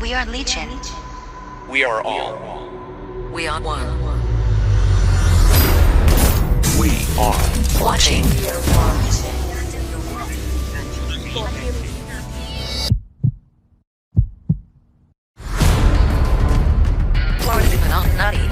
We are Legion. We are all. We are one. We are Watching. Nutty.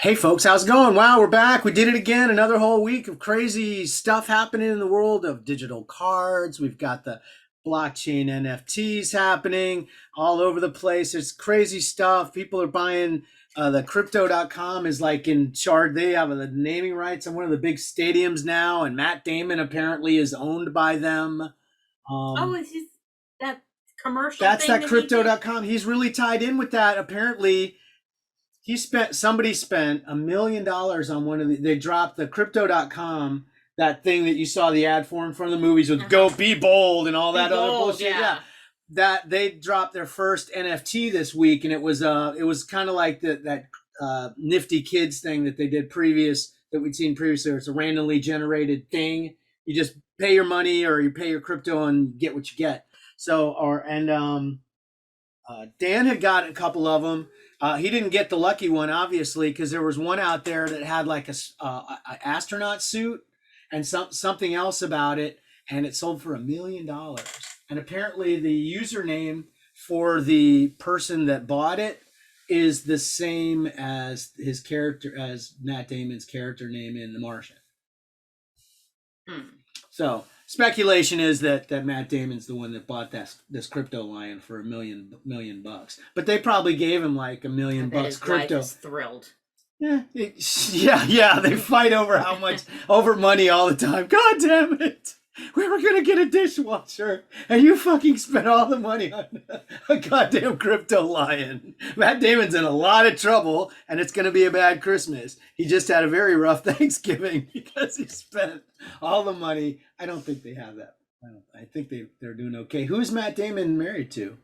Hey folks, how's it going? Wow, we're back. We did it again. Another whole week of crazy stuff happening in the world of digital cards. We've got the blockchain NFTs happening all over the place. It's crazy stuff. People are buying the crypto.com is like in charge. They have the naming rights on one of the big stadiums now, and Matt Damon apparently is owned by them. Is this that commercial? That's thing that crypto.com. He's really tied in with that. Apparently, somebody spent $1 million on one of they dropped the crypto.com, that thing that you saw the ad for in front of the movies with go be bold and all that other bullshit. Yeah. That they dropped their first NFT this week, and it was kind of like that Nifty Kids thing that they did that we'd seen previously. It's a randomly generated thing. You just pay your money or you pay your crypto and get what you get. Dan had got a couple of them. He didn't get the lucky one, obviously, because there was one out there that had like a astronaut suit and something else about it, and it sold for $1 million. And apparently, the username for the person that bought it is the same as as Matt Damon's character name in The Martian. So speculation is that Matt Damon's the one that bought this crypto lion for $1 million bucks. But they probably gave him like $1 million bucks crypto. Wife is thrilled. Yeah. They fight over money all the time. God damn it! We were gonna get a dishwasher, and you fucking spent all the money on a goddamn crypto lion. Matt Damon's in a lot of trouble, and it's gonna be a bad Christmas. He just had a very rough Thanksgiving because he spent all the money. I don't think they have that. I think they're doing okay. Who's Matt Damon married to?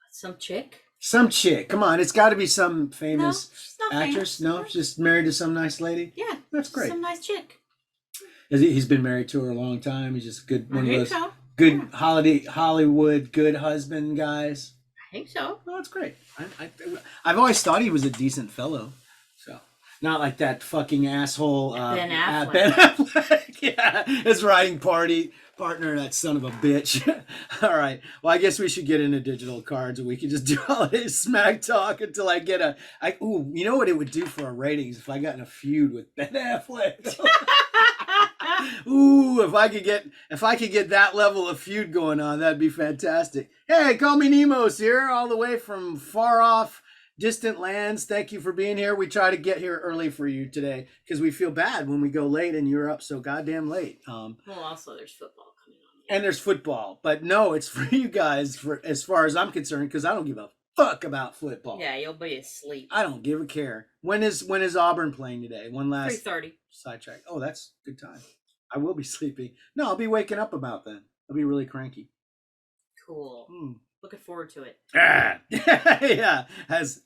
Some chick. Some chick. Come on, it's got to be some famous actress. No, she's just married to some nice lady. Yeah, that's great. Some nice chick. He's been married to her a long time. He's just good. One of those good Yeah. Hollywood good husband guys. I think so. Oh, that's great. I've always thought he was a decent fellow. So not like that fucking asshole Ben Affleck. Ben Affleck. Yeah, his writing partner, that son of a bitch. All right. Well, I guess we should get into digital cards, and we can just do holiday smack talk until I get you know what it would do for our ratings if I got in a feud with Ben Affleck. Ooh, if I could get that level of feud going on, that'd be fantastic. Hey, call me Nemos here, all the way from far off distant lands. Thank you for being here. We try to get here early for you today because we feel bad when we go late and you're up so goddamn late. Well, also there's football coming on. And there's football, but no, it's for you guys, for as far as I'm concerned, because I don't give a fuck about football. Yeah, you'll be asleep. I don't give a care. When is Auburn playing today? One last 3:30 sidetrack. Oh, that's good time. I will be sleeping. No, I'll be waking up about then. I'll be really cranky. Cool. Looking forward to it. Yeah, as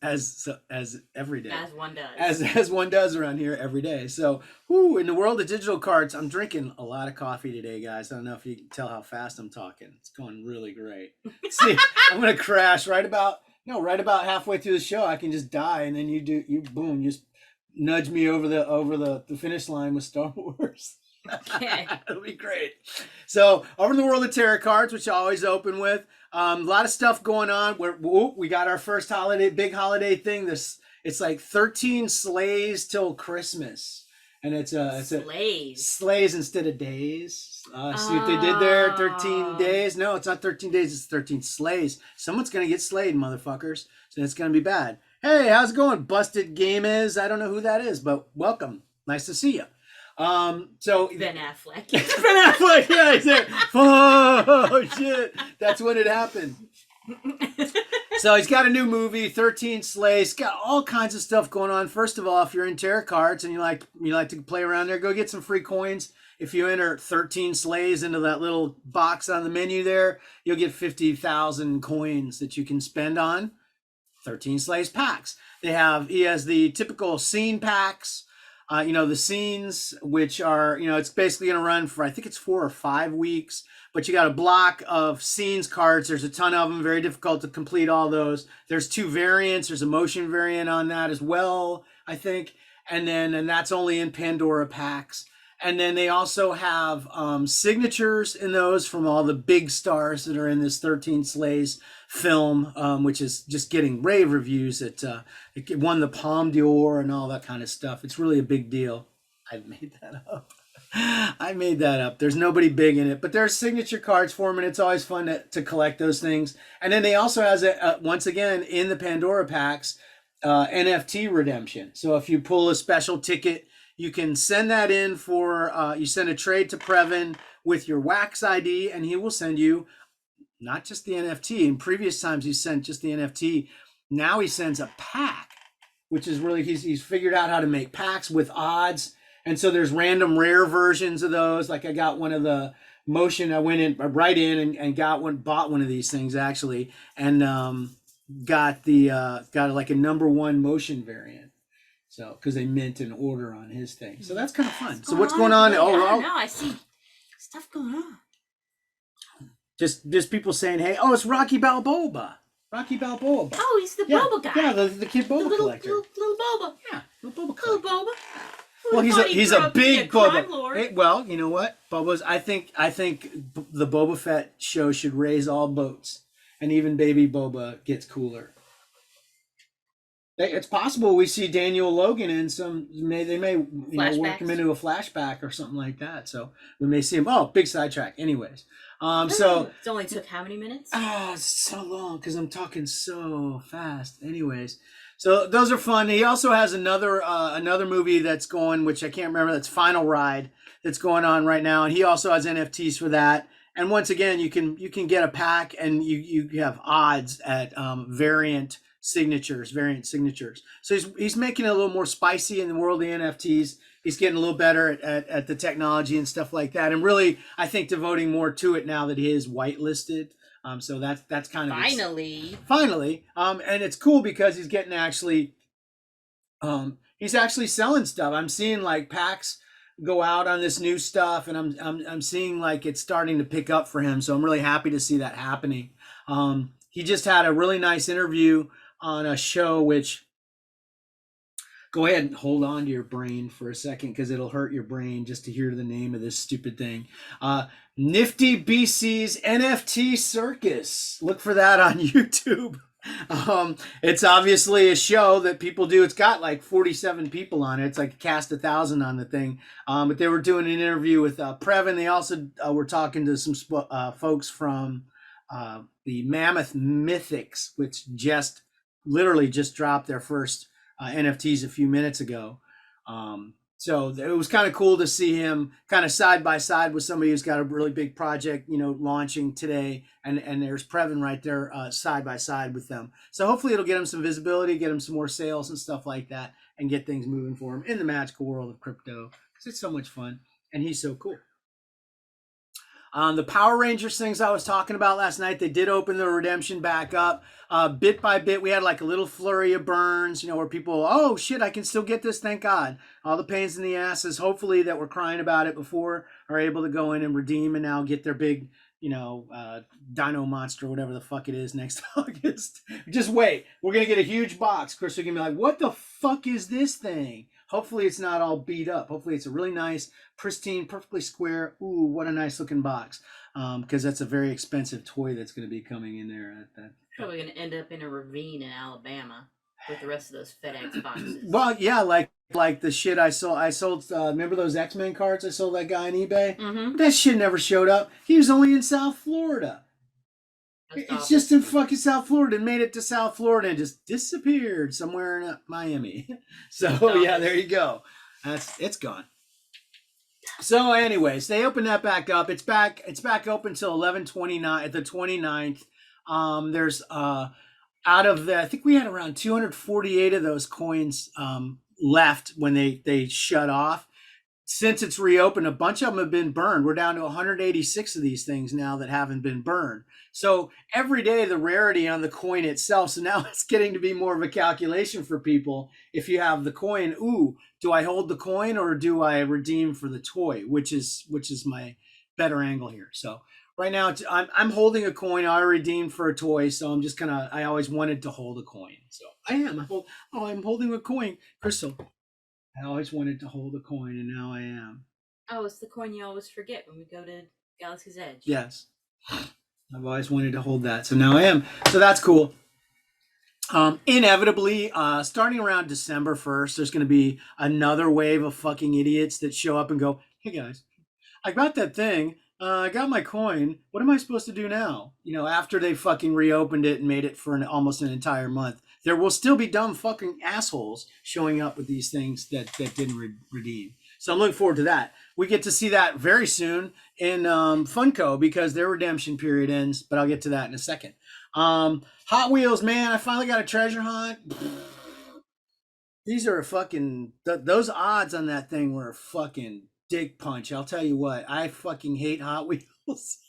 every day. As one does. As one does around here every day. So, in the world of digital cards, I'm drinking a lot of coffee today, guys. I don't know if you can tell how fast I'm talking. It's going really great. See, I'm gonna crash right about halfway through the show. I can just die, and then you just nudge me over the finish line with Star Wars. Okay. It'll be great. So over in the world of tarot cards, which I always open with, a lot of stuff going on. We got our first big holiday thing. It's like 13 sleighs till Christmas, and it's sleighs instead of days. See what they did there? 13 days? No, it's not 13 days. It's 13 sleighs. Someone's gonna get slayed, motherfuckers. So it's gonna be bad. Hey, how's it going? Busted Game is. I don't know who that is, but welcome. Nice to see you. So Ben Affleck. It's Ben Affleck. Yeah, he's there. Oh shit, that's when it happened. So he's got a new movie, 13 Sleighs. Got all kinds of stuff going on. First of all, if you're in tarot cards and you like to play around there, go get some free coins. If you enter 13 Sleighs into that little box on the menu there, you'll get 50,000 coins that you can spend on 13 Sleighs packs. He has the typical scene packs. The scenes, which are, it's basically going to run for, I think it's 4 or 5 weeks, but you got a block of scenes cards. There's a ton of them, very difficult to complete all those. There's 2 variants. There's a motion variant on that as well, I think. And that's only in Pandora packs. And then they also have signatures in those from all the big stars that are in this 13 Slays film, which is just getting rave reviews. It won the Palme d'Or and all that kind of stuff. It's really a big deal. I made that up. There's nobody big in it, but there's signature cards for them, and it's always fun to collect those things. And then they also has once again in the Pandora packs, NFT redemption. So if you pull a special ticket, you can send that in for, you send a trade to Previn with your Wax ID, and he will send you not just the NFT. In previous times, he sent just the NFT. Now he sends a pack, which is really, he's figured out how to make packs with odds. And so there's random rare versions of those. Like I got one of the motion, I went in right in and bought one of these things actually, and got like a #1 motion variant. So, because they mint an order on his thing. So that's kind of fun. So what's going on? I see stuff going on. Just people saying, hey, it's Rocky Balboa. Oh, he's the Boba guy. Yeah, the kid Boba collector. Little Boba. Yeah, little Boba collector. Little Boba. Well, he's a big Boba. Lord. Hey, well, you know what? I think the Boba Fett show should raise all boats, and even baby Boba gets cooler. It's possible we see Daniel Logan in some. They may work him into a flashback or something like that. So we may see him. Oh, big sidetrack. Anyways, so it only took how many minutes? It's so long because I'm talking so fast. Anyways, so those are fun. He also has another movie that's going, which I can't remember. That's Final Ride that's going on right now, and he also has NFTs for that. And once again, you can get a pack, and you have odds at variant signatures. So he's making it a little more spicy in the world of the NFTs. He's getting a little better at the technology and stuff like that, and really, I think, devoting more to it now that he is whitelisted. So that's kind of finally. And it's cool because he's getting he's actually selling stuff. I'm seeing like packs go out on this new stuff, and I'm seeing like it's starting to pick up for him. So I'm really happy to see that happening. He just had a really nice interview on a show, which, go ahead and hold on to your brain for a second because it'll hurt your brain just to hear the name of this stupid thing. Nifty BC's NFT Circus. Look for that on YouTube. It's obviously a show that people do. It's got like 47 people on it. It's like cast 1,000 on the thing. But they were doing an interview with Previn. They also were talking to some folks from the Mammoth Mythics, which literally just dropped their first NFTs a few minutes ago. So it was kind of cool to see him kind of side by side with somebody who's got a really big project, launching today. And there's Previn right there side by side with them. So hopefully it'll get him some visibility, get him some more sales and stuff like that, and get things moving for him in the magical world of crypto, because it's so much fun and he's so cool. The Power Rangers things I was talking about last night, they did open the redemption back up. Bit by bit, we had like a little flurry of burns, where people, oh shit, I can still get this, thank God. All the pains in the asses, hopefully, that were crying about it before, are able to go in and redeem and now get their big, Dino Monster, whatever the fuck it is, next August. Just wait. We're going to get a huge box. Chris are going to be like, what the fuck is this thing? Hopefully it's not all beat up. Hopefully it's a really nice, pristine, perfectly square. Ooh, what a nice looking box. Because that's a very expensive toy that's going to be coming in there. Probably going to end up in a ravine in Alabama with the rest of those FedEx boxes. Well, yeah, like the shit I sold. Remember those X-Men cards I sold that guy on eBay? Mm-hmm. That shit never showed up. He was only in South Florida. It's just in fucking South Florida, and made it to South Florida and just disappeared somewhere in Miami. So yeah, there you go. It's gone. So anyways, they opened that back up. It's back open till 11/29 at the 29th. There's out of the, I think we had around 248 of those coins left when they shut off. since it's reopened, a bunch of them have been burned. We're down to 186 of these things now that haven't been burned. So every day the rarity on the coin itself. So now it's getting to be more of a calculation for people. If you have the coin, ooh, do I hold the coin or do I redeem for the toy? Which is my better angle here. So right now I'm holding a coin. I redeemed for a toy, so I'm just gonna. I always wanted to hold a coin, so I am. I'm holding a coin, Crystal. I always wanted to hold a coin, and now I am. Oh, it's the coin you always forget when we go to Galaxy's Edge. Yes. I've always wanted to hold that, so now I am. So that's cool. Inevitably, starting around December 1st, there's going to be another wave of fucking idiots that show up and go, hey guys, I got that thing. I got my coin. What am I supposed to do now? You know, after they fucking reopened it and made it for almost an entire month, there will still be dumb fucking assholes showing up with these things that didn't redeem. So I'm looking forward to that. We get to see that very soon in Funko because their redemption period ends, but I'll get to that in a second. Hot Wheels, man, I finally got a treasure hunt. These are a fucking, those odds on that thing were a fucking dick punch. I'll tell you what, I fucking hate Hot Wheels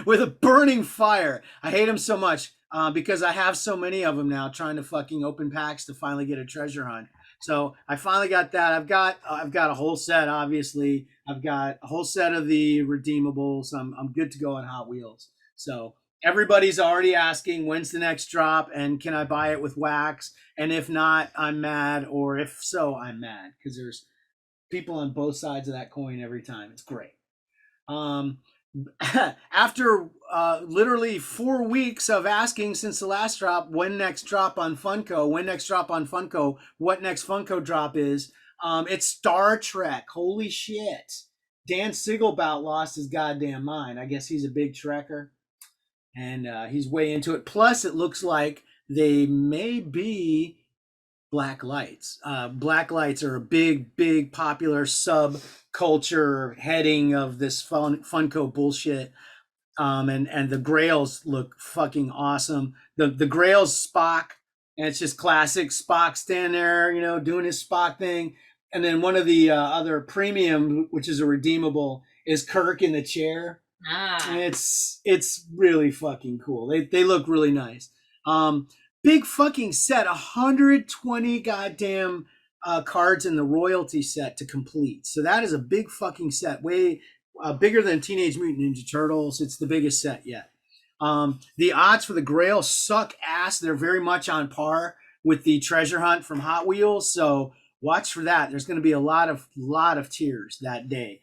with a burning fire. I hate them so much because I have so many of them now trying to fucking open packs to finally get a treasure hunt. So I finally got that. I've got a whole set, obviously. I've got a whole set of the redeemables. I'm good to go on Hot Wheels. So everybody's already asking when's the next drop and can I buy it with wax? And if not, I'm mad. Or if so, I'm mad because there's people on both sides of that coin every time. It's great. After literally 4 weeks of asking since the last drop, when next drop on Funko, what next Funko drop is, it's Star Trek. Holy shit. Dan Sigelbout lost his goddamn mind. I guess he's a big Trekker and he's way into it. Plus, it looks like they may be black lights. Black lights are a big popular subculture heading of this Funko bullshit. And the Grails look fucking awesome. The Grails Spock, and it's just classic Spock standing there, you know, doing his Spock thing. And then one of the other premium, which is a redeemable, is Kirk in the chair. It's really fucking cool. They look really nice. Big fucking set, 120 goddamn cards in the royalty set to complete. So that is a big fucking set, way bigger than Teenage Mutant Ninja Turtles. It's the biggest set yet. The odds for the Grail suck ass. They're very much on par with the treasure hunt from Hot Wheels. So watch for that. There's going to be a lot of tears that day.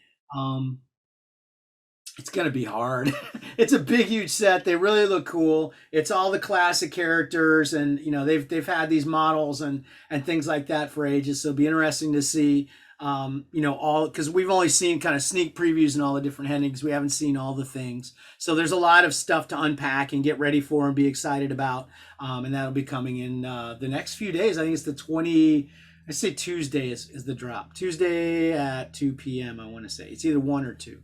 It's going to be hard. It's a big, huge set. They really look cool. It's all the classic characters, and you know they've had these models and things like that for ages. So it'll be interesting to see, you know, all because we've only seen kind of sneak previews and all the different headings. We haven't seen all the things. So there's a lot of stuff to unpack and get ready for and be excited about. And that'll be coming in the next few days. I think it's the 20. I say Tuesday is the drop. Tuesday at 2 p.m. I want to say it's either 1 or 2.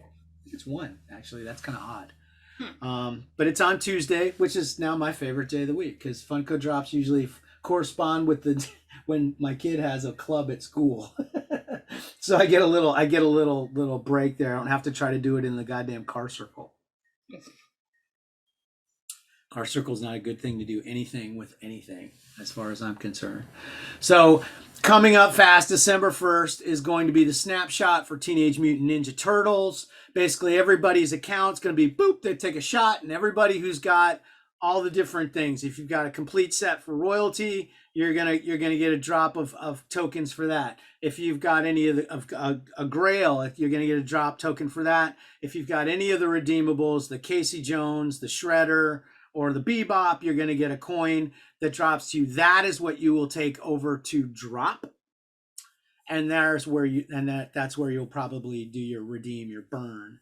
It's 1 actually. That's kind of odd. But it's on Tuesday, which is now my favorite day of the week because Funko drops usually correspond with the when my kid has a club at school. So I get a little break there. I don't have to try to do it in the goddamn car circle. Car circle is not a good thing to do anything with anything as far as I'm concerned. So coming up fast, December 1st is going to be the Snapshot for Teenage Mutant Ninja Turtles. Basically, everybody's account's going to be boop, they take a shot, and everybody who's got all the different things. If you've got a complete set for royalty, you're gonna get a drop of tokens for that. If you've got any of a Grail, you're gonna get a drop token for that. If you've got any of the redeemables, the Casey Jones, the Shredder, or the Bebop, you're gonna get a coin that drops to you. That is what you will take over to drop. And that's where you'll probably do your redeem, your burn.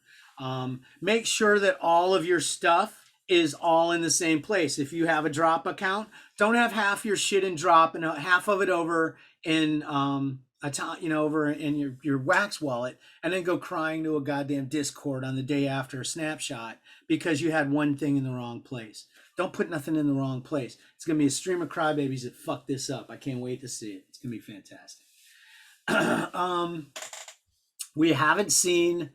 Make sure that all of your stuff is all in the same place. If you have a drop account, don't have half your shit in drop and half of it over in over in your wax wallet, and then go crying to a goddamn Discord on the day after a Snapshot because you had one thing in the wrong place. Don't put nothing in the wrong place. It's gonna be a stream of crybabies that fuck this up. I can't wait to see it. It's gonna be fantastic. We haven't seen.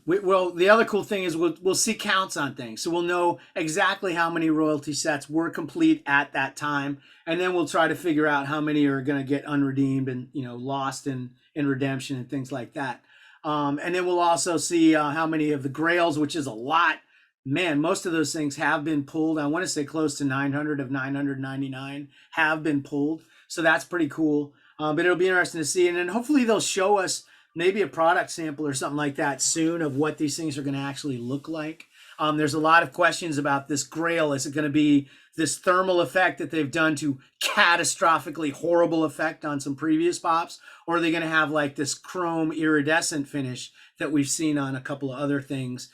Well, the other cool thing is we'll see counts on things, so we'll know exactly how many royalty sets were complete at that time, and then we'll try to figure out how many are going to get unredeemed and lost in redemption and things like that. And then we'll also see how many of the grails, which is a lot. Man, most of those things have been pulled. I want to say close to 900 of 999 have been pulled, so that's pretty cool. But it'll be interesting to see, and then hopefully they'll show us maybe a product sample or something like that soon of what these things are going to actually look like. There's a lot of questions about this grail. Is it going to be this thermal effect that they've done to catastrophically horrible effect on some previous pops? Or are they going to have like this chrome iridescent finish that we've seen on a couple of other things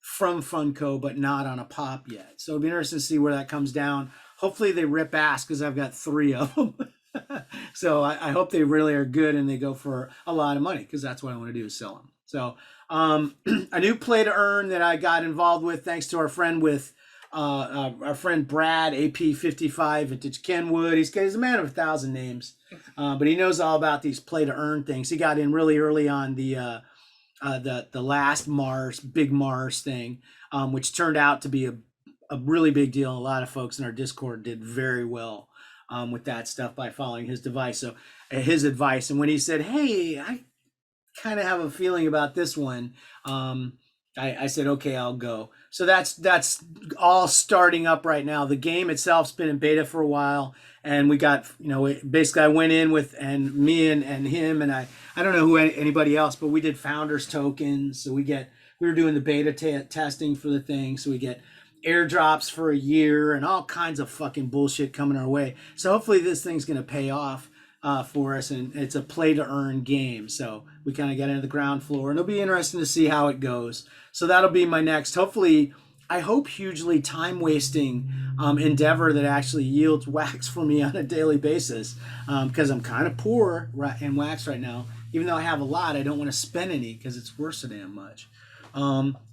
from Funko, but not on a pop yet? So it'll be interesting to see where that comes down. Hopefully they rip ass because I've got 3 of them. So I hope they really are good and they go for a lot of money, because that's what I want to do, is sell them. So a new play to earn that I got involved with, thanks to our friend Brad, AP55 Vintage Kenwood. He's a man of 1,000 names, but he knows all about these play to earn things. He got in really early on the last Mars, big Mars thing, which turned out to be a really big deal. A lot of folks in our Discord did very well with that stuff by following his advice. And when he said, "Hey, I kind of have a feeling about this one," I said, "Okay, I'll go." So that's all starting up right now. The game itself's been in beta for a while, and we got basically I went in with and me and him, and I don't know who anybody else, but we did founders tokens. So we were doing the beta testing for the thing, so we get airdrops for a year and all kinds of fucking bullshit coming our way. So hopefully this thing's going to pay off for us, and it's a play to earn game. So we kind of got into the ground floor, and it'll be interesting to see how it goes. So that'll be my next, hopefully, I hope hugely time wasting endeavor that actually yields wax for me on a daily basis, because I'm kind of poor in wax right now. Even though I have a lot, I don't want to spend any because it's worth so damn much.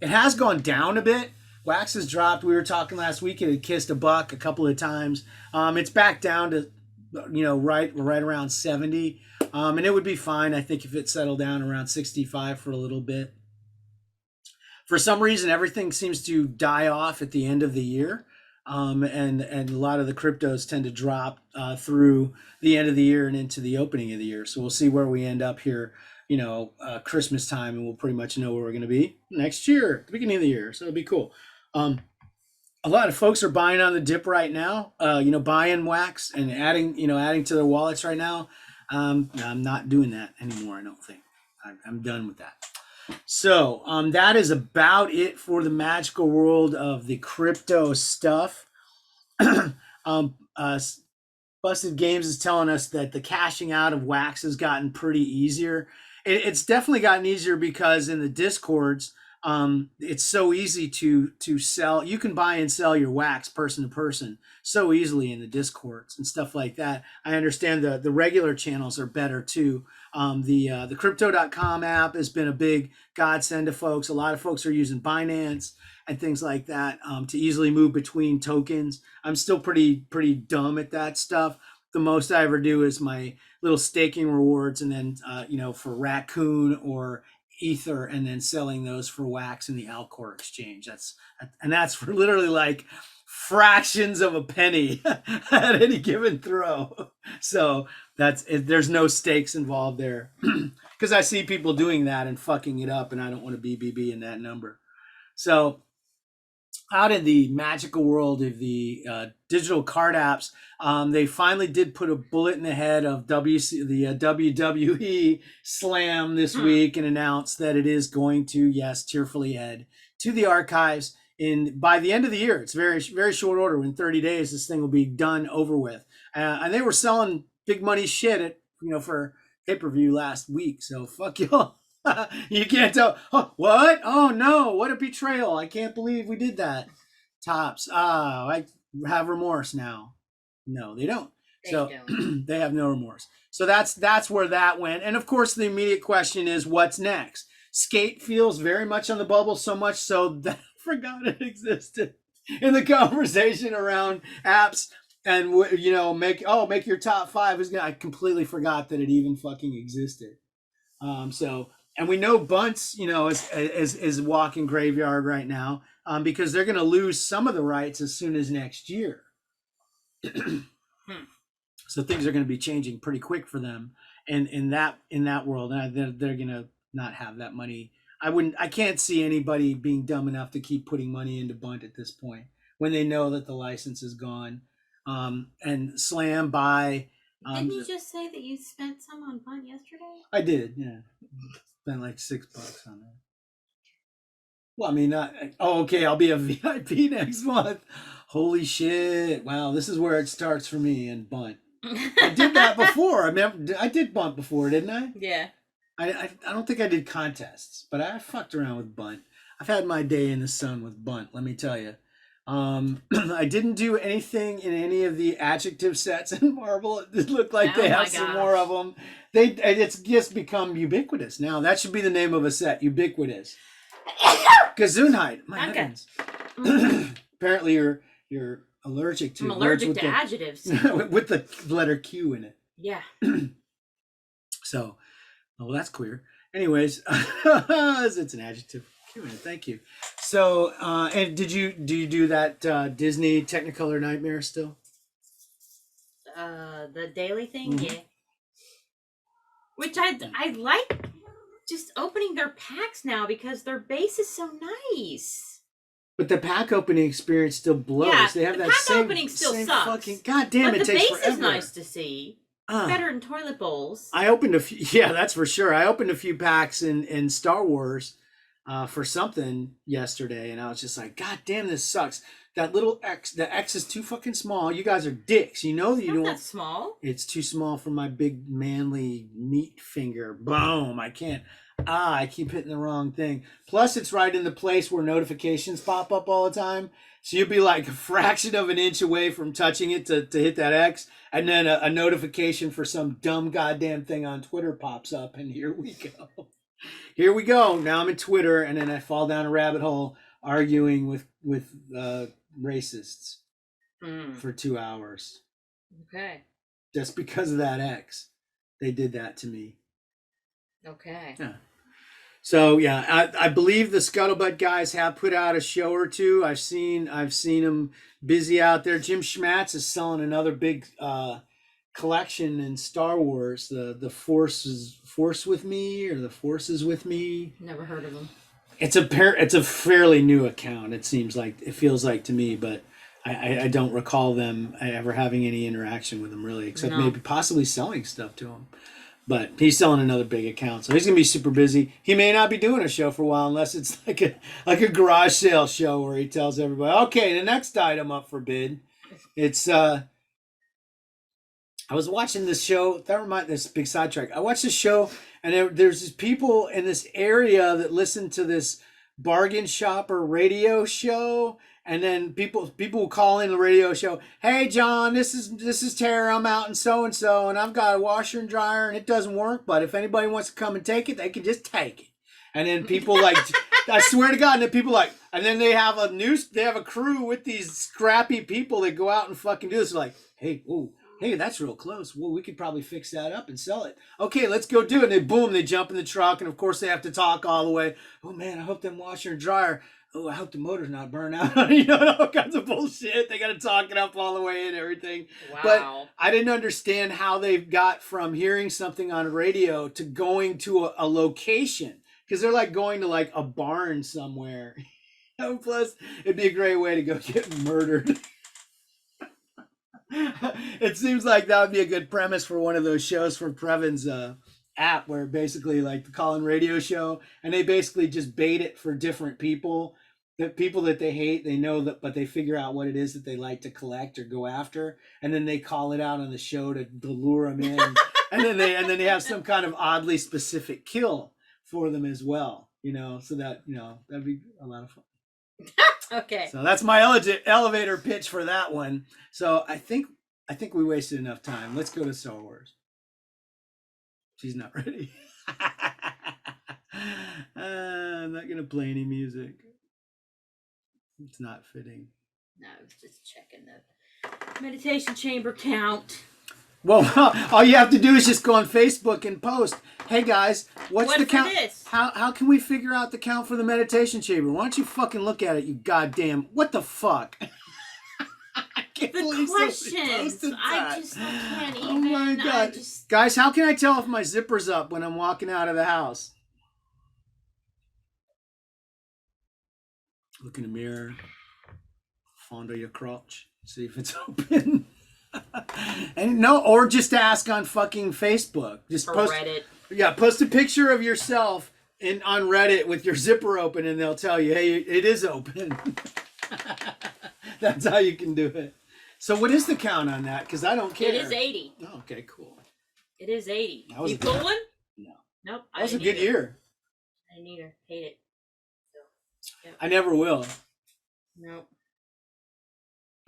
It has gone down a bit. Wax has dropped. We were talking last week. It had kissed $1 a couple of times. It's back down to, right around 70. And it would be fine, I think, if it settled down around 65 for a little bit. For some reason, everything seems to die off at the end of the year. And a lot of the cryptos tend to drop through the end of the year and into the opening of the year. So we'll see where we end up here, Christmas time, and we'll pretty much know where we're going to be next year, at the beginning of the year. So it'll be cool. A lot of folks are buying on the dip right now, buying wax and adding to their wallets right now. I'm not doing that anymore, I don't think. I'm done with that. So that is about it for the magical world of the crypto stuff. Busted Games is telling us that the cashing out of wax has gotten pretty easier. It's definitely gotten easier because in the Discords, it's so easy to sell. You can buy and sell your wax person to person so easily in the Discords and stuff like that. I understand the regular channels are better too. The crypto.com app has been a big godsend to folks. A lot of folks are using Binance and things like that to easily move between tokens. I'm still pretty dumb at that stuff. The most I ever do is my little staking rewards, and then for Raccoon or Ether, and then selling those for wax in the Alcor exchange. That's for literally like fractions of a penny at any given throw. So there's no stakes involved there, because I see people doing that and fucking it up, and I don't want to be BB in that number. So out in the magical world of the digital card apps, they finally did put a bullet in the head of the WWE Slam this week and announced that it is going to, yes, tearfully head to the archives by the end of the year. It's very, very short order. In 30 days, this thing will be done, over with. And they were selling big money shit for pay-per-view last week. So fuck y'all. You can't tell. Oh, what? Oh no! What a betrayal! I can't believe we did that. Tops. I have remorse now. No, they don't. They have no remorse. So that's where that went. And of course, the immediate question is, what's next? Skate feels very much on the bubble, so much so that I forgot it existed in the conversation around apps. And make your top 5 I completely forgot that it even fucking existed. So And we know Bunts, is walking graveyard right now, because they're going to lose some of the rights as soon as next year. So things are going to be changing pretty quick for them, and in that world, they're going to not have that money. I can't see anybody being dumb enough to keep putting money into Bunt at this point when they know that the license is gone. And Slam by. Didn't you just say that you spent some on Bunt yesterday? I did, yeah. Spent like $6 on that. Well, I mean, not. Oh, okay. I'll be a VIP next month. Holy shit! Wow, this is where it starts for me in Bunt. I did that before. I did Bunt before, didn't I? Yeah. I don't think I did contests, but I fucked around with Bunt. I've had my day in the sun with Bunt. Let me tell you. I didn't do anything in any of the adjective sets in Marvel. It looked like they have some more of them. It's just become ubiquitous now. That should be the name of a set. Ubiquitous. Gesundheit. My heavens. Apparently you're allergic to. I'm allergic to adjectives with the letter Q in it. Yeah. So, well, that's queer. Anyways, it's an adjective. Q in it. Thank you. So, and do you do that Disney Technicolor Nightmare still? The daily thing, yeah. Which I like just opening their packs now because their base is so nice. But the pack opening experience still blows. Yeah, they have the that pack same opening still same sucks. Fucking goddamn, but it takes forever. The base is nice to see. Better than toilet bowls. I opened a few. Yeah, that's for sure. I opened a few packs in Star Wars for something yesterday, and I was just like, God damn, this sucks. That little X, the X is too fucking small. You guys are dicks. You know that you don't. Not that small. It's too small for my big manly meat finger. Boom! I can't. I keep hitting the wrong thing. Plus, it's right in the place where notifications pop up all the time. So you'll be like a fraction of an inch away from touching it to hit that X. And then a notification for some dumb goddamn thing on Twitter pops up. And here we go. Here we go. Now I'm in Twitter. And then I fall down a rabbit hole arguing with racists for 2 hours. Okay. Just because of that X. They did that to me. Okay. Yeah. So yeah, I believe the Scuttlebutt guys have put out a show or two. I've seen them busy out there. Jim Schmatz is selling another big collection in Star Wars. The Force with Me, or the Forces with Me. Never heard of them. It's a fairly new account. It feels like to me, but I don't recall them ever having any interaction with them really, except maybe possibly selling stuff to them. But he's selling another big account, so he's gonna be super busy. He may not be doing a show for a while unless it's like a garage sale show where he tells everybody, "Okay, the next item up for bid." It's I was watching this show. This big sidetrack. I watched this show, and there's these people in this area that listen to this bargain shopper radio show. And then people will call in the radio show. Hey John, this is Tara. I'm out in so and I've got a washer and dryer and it doesn't work. But if anybody wants to come and take it, they can just take it. And then people like, I swear to God, and then people like, and then they have a crew with these scrappy people that go out and fucking do this. They're like, hey, ooh, hey, that's real close. Well, we could probably fix that up and sell it. Okay, let's go do it. And they jump in the truck, and of course they have to talk all the way. Oh man, I hope them washer and dryer. Oh, I hope the motor's not burnt out. All kinds of bullshit. They got to talk it up all the way and everything. Wow. But I didn't understand how they got from hearing something on radio to going to a location. Because they're like going to like a barn somewhere. Plus, it'd be a great way to go get murdered. It seems like that would be a good premise for one of those shows from Previn's app, where basically like the call-in radio show, and they basically just bait it for different people. The people that they hate, they know that, but they figure out what it is that they like to collect or go after, and then they call it out on the show to lure them in, and then they have some kind of oddly specific kill for them as well. So that that'd be a lot of fun. Okay. So that's my elevator pitch for that one. So I think we wasted enough time. Let's go to Star Wars. She's not ready. I'm not gonna play any music. It's not fitting. No, I was just checking the meditation chamber count. Well, all you have to do is just go on Facebook and post, hey guys, what's What the for count? this? How can we figure out the count for the meditation chamber? Why don't you fucking look at it, you goddamn, what the fuck? I can't The believe somebody questions. posted that. I can't even. Oh my God. Guys, how can I tell if my zipper's up when I'm walking out of the house? Look in the mirror, fondle your crotch, see if it's open. And no, or just ask on fucking Facebook. Just Or post Reddit. Yeah, post a picture of yourself on Reddit with your zipper open, and they'll tell you, hey, it is open. That's how you can do it. So what is the count on that? Because I don't care. It is 80. Oh, okay, cool. It is 80. That was You a pull good- one? No. Nope. That was a didn't good either. year. I didn't either. Hate it. So, I never will. nope.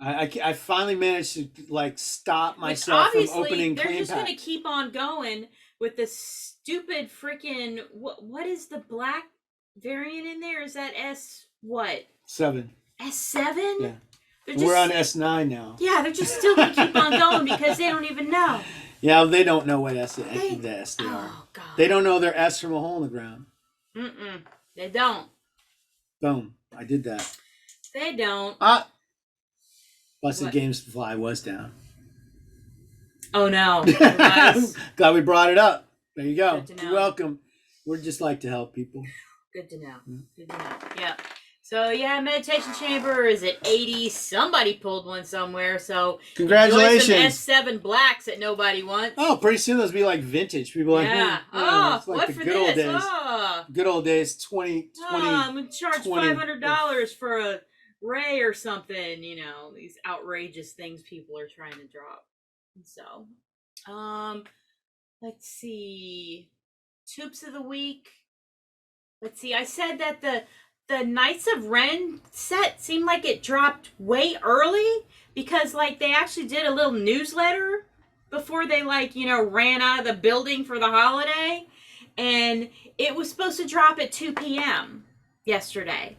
I finally managed to like stop myself from opening they're clean just pack. gonna keep on going with this stupid freaking what is the black variant in there? Is that what? 7. S7? Yeah. They're We're on S9 now. Yeah, they're just still gonna keep on going because they don't even know. Yeah, they don't know what S they are. Oh God. They don't know their S from a hole in the ground. They don't. Boom. I did that. They don't. Busted What? Games Fly was down. Oh no. It was. Glad we brought it up. There you go. Good to know. You're welcome. We'd just like to help people. Good to know. Mm. Good to know. Yeah. So yeah, meditation chamber is at 80. Somebody pulled one somewhere. So Congratulations. enjoy some S7 blacks that nobody wants. Oh, pretty soon those will be like vintage. People are Yeah. like, Oh, it's like what the for good this? old days. Oh. Good old days, 20. I'm gonna charge 20. $500 for a Ray or something. You know, these outrageous things people are trying to drop. So, let's see. Tubes of the week. Let's see. I said that the Knights of Ren set seemed like it dropped way early because like they actually did a little newsletter before they ran out of the building for the holiday, and it was supposed to drop at 2 p.m. yesterday.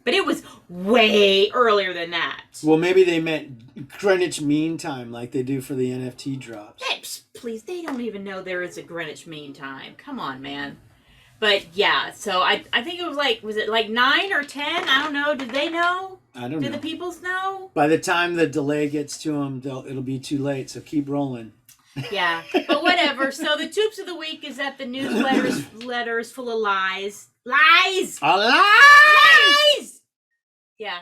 But it was way earlier than that. Well, maybe they meant Greenwich Mean Time like they do for the NFT drops. Hey, please, they don't even know there is a Greenwich Mean Time. Come on, man. But yeah, so I think it was it like 9 or 10? I don't know. Did they know? I don't know. Did the peoples know? By the time the delay gets to them, it'll be too late. So keep rolling. Yeah, but whatever. So the tubes of the week is that the newsletter is full of lies. Lies! Alive! Yeah.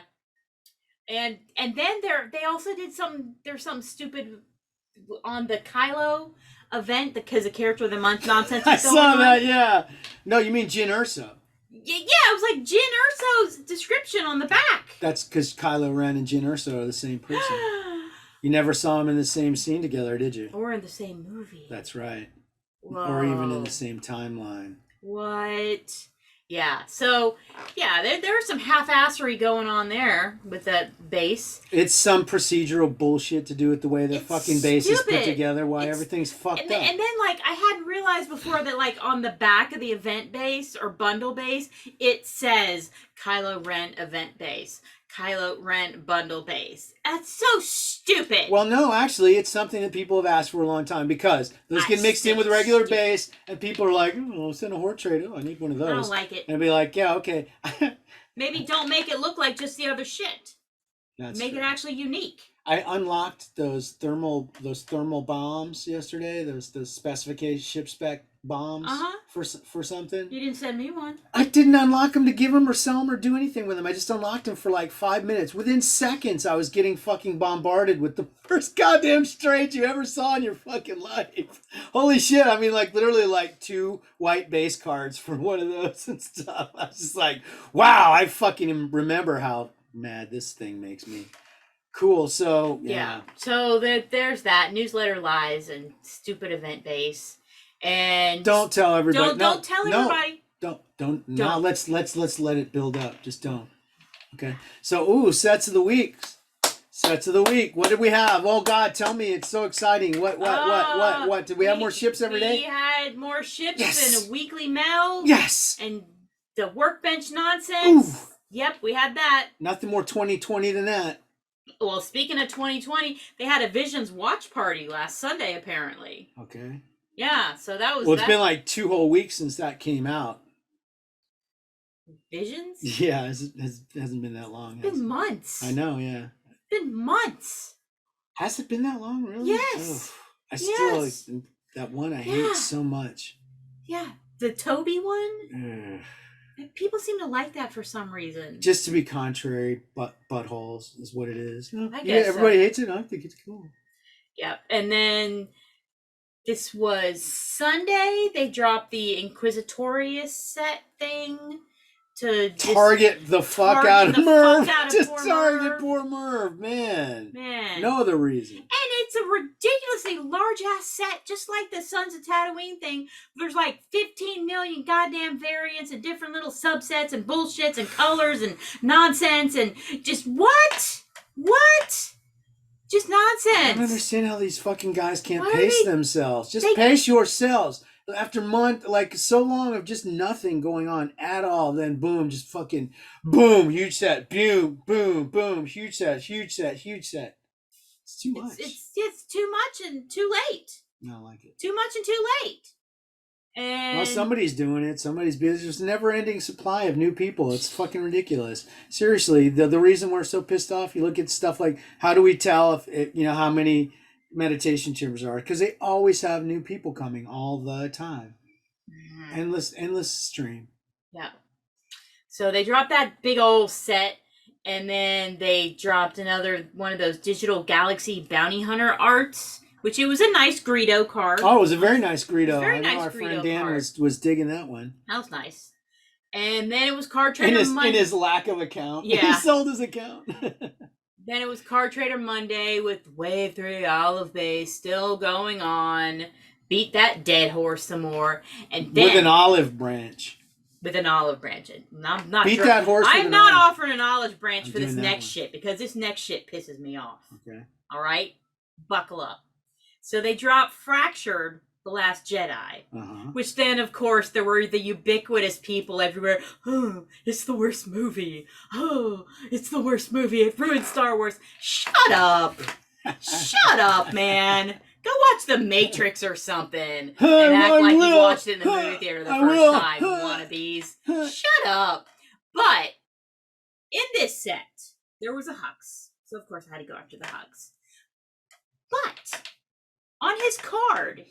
And then they also did there's some stupid on the Kylo event because the character of the month nonsense I is going saw on. that, yeah. No, you mean Jyn Erso. Yeah, it was like Jyn Erso's description on the back. That's because Kylo Ren and Jyn Erso are the same person. You never saw them in the same scene together, did you? Or in the same movie. That's right. Whoa. Or even in the same timeline. What? Yeah, so, yeah, there was some half-assery going on there with that base. It's some procedural bullshit to do with the way the fucking base is put together, why everything's fucked up. And then, like, I hadn't realized before that, like, on the back of the event base or bundle base, it says Kylo Ren event base. Kylo Ren bundle base. That's so stupid. Well, no, actually, it's something that people have asked for a long time because those get mixed in with regular base, and people are like, "Oh, send a horde trade. Oh, I need one of those." I don't like it. And be like, "Yeah, okay." Maybe don't make it look like just the other shit. That's Make true. it actually unique. I unlocked those thermal bombs yesterday. Those specification ship spec bombs for something. You didn't send me one. I didn't unlock them to give them or sell them or do anything with them. I just unlocked them for like 5 minutes. Within seconds, I was getting fucking bombarded with the first goddamn strange you ever saw in your fucking life. Holy shit. I mean, like literally like 2 white base cards for one of those and stuff. I was just like, wow, I fucking remember how mad this thing makes me. Cool. So, yeah. So there's that. Newsletter lies and stupid event base. And don't tell everybody. Don't tell everybody. Don't. Now let's let it build up. Just don't. Okay. So, sets of the week. Sets of the week. What did we have? Oh God, tell me! It's so exciting. What? Did we have more ships every day? We had more ships Yes. and a weekly mail. Yes. And the workbench nonsense. Ooh. Yep, we had that. Nothing more 2020 than that. Well, speaking of 2020, they had a Visions watch party last Sunday, apparently. Okay. Yeah, so that was. Well, it's been like 2 whole weeks since that came out. Visions? Yeah, it hasn't been that long. It's been months. I know, yeah. It's been months. Has it been that long, really? Yes. Oh, I still like that one. I hate so much. Yeah, the Toby one. People seem to like that for some reason. Just to be contrary, buttholes is what it is. I guess everybody hates it. I think it's cool. Yep, and then this was Sunday. They dropped the Inquisitorius set thing to target the fuck out of Merv. Just target Merv. poor Merv, man. No other reason. And it's a ridiculously large ass set, just like the Sons of Tatooine thing. There's like 15 million goddamn variants and different little subsets and bullshits and colors and nonsense and just what? Just nonsense. I don't understand how these fucking guys can't pace themselves. Just pace yourselves. After so long of just nothing going on at all, then boom, just fucking boom, huge set, boom, huge set. It's too much. It's too much and too late. I don't like it. Too much and too late. And well, somebody's doing it. Somebody's busy. There's a never-ending supply of new people. It's fucking ridiculous. Seriously, the reason we're so pissed off, you look at stuff like, how do we tell if how many meditation chambers are? Because they always have new people coming all the time. Endless stream. Yeah. So they dropped that big old set, and then they dropped another one of those digital Galaxy Bounty Hunter arts, which it was a nice Greedo card. Oh, it was a very nice Greedo. I know our friend Dan was digging that one. That was nice. And then it was Card Trader Monday. In his lack of account. Yeah. He sold his account. Then it was Card Trader Monday with Wave 3 Olive Base still going on. Beat that dead horse some more. And then, with an olive branch. I'm not Beat sure. that horse with I'm not offering an olive branch for this next shit, because this next shit pisses me off. Okay. All right? Buckle up. So they dropped Fractured, The Last Jedi, which then, of course, there were the ubiquitous people everywhere. Oh, it's the worst movie. Oh, it's the worst movie. It ruined Star Wars. Shut up. Shut up, man. Go watch The Matrix or something and act like you watched it in the movie theater the first time, wannabes. Shut up. But in this set, there was a Hux. So, of course, I had to go after the Hux. But on his card,